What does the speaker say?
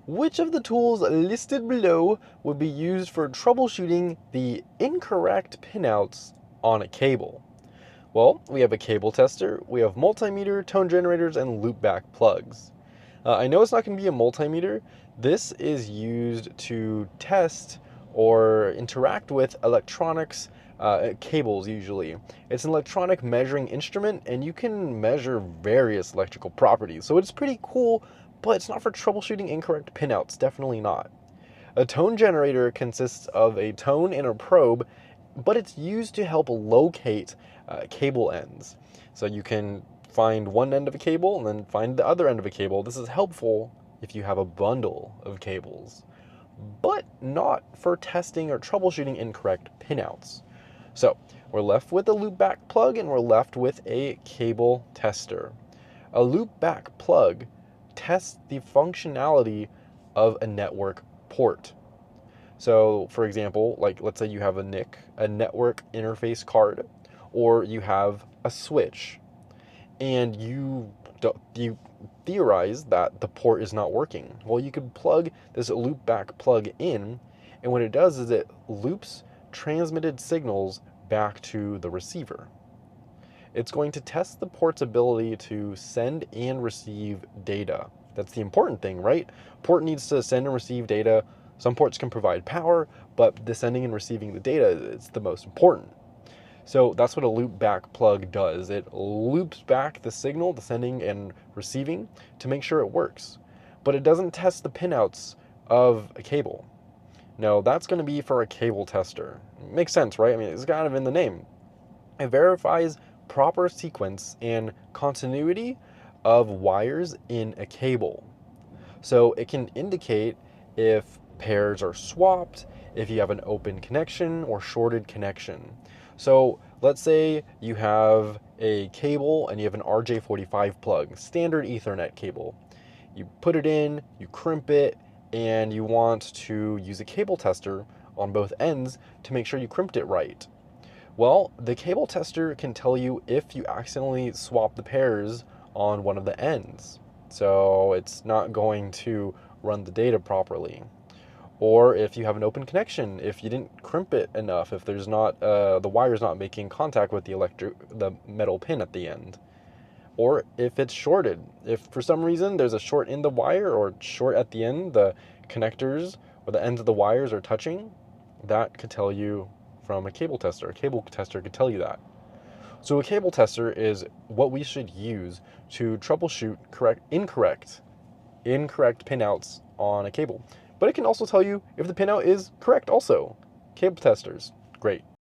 Which of the tools listed below would be used for troubleshooting the incorrect pinouts on a cable? Well, we have a cable tester, we have multimeter, tone generators, and loopback plugs. I know it's not going to be a multimeter. This is used to test or interact with electronics, cables usually. It's an electronic measuring instrument and you can measure various electrical properties. So it's pretty cool, but it's not for troubleshooting incorrect pinouts, definitely not. A tone generator consists of a tone and a probe, but it's used to help locate cable ends. So you can find one end of a cable and then find the other end of a cable. This is helpful if you have a bundle of cables, but not for testing or troubleshooting incorrect pinouts. So we're left with a loopback plug and we're left with a cable tester. A loopback plug tests the functionality of a network port. So for example, like let's say you have a NIC, a network interface card, or you have a switch, and you theorize that the port is not working. Well, you could plug this loopback plug in, and what it does is it loops transmitted signals back to the receiver. It's going to test the port's ability to send and receive data. That's the important thing, right? Port needs to send and receive data. Some ports can provide power, but the sending and receiving the data is the most important. So that's what a loopback plug does. It loops back the signal, the sending and receiving, to make sure it works. But it doesn't test the pinouts of a cable. No, that's going to be for a cable tester. Makes sense, right? I mean, it's kind of in the name. It verifies proper sequence and continuity of wires in a cable. So it can indicate if pairs are swapped, if you have an open connection or shorted connection. So let's say you have a cable and you have an RJ45 plug, standard Ethernet cable. You put it in, you crimp it, and you want to use a cable tester on both ends to make sure you crimped it right. Well, the cable tester can tell you if you accidentally swap the pairs on one of the ends. So it's not going to run the data properly. Or if you have an open connection, if you didn't crimp it enough, if there's not the wire's not making contact with the metal pin at the end. Or if it's shorted. If for some reason there's a short in the wire or short at the end, the connectors or the ends of the wires are touching, that could tell you from a cable tester. A cable tester could tell you that. So a cable tester is what we should use to troubleshoot incorrect pinouts on a cable. But it can also tell you if the pinout is correct also. Cable testers, great.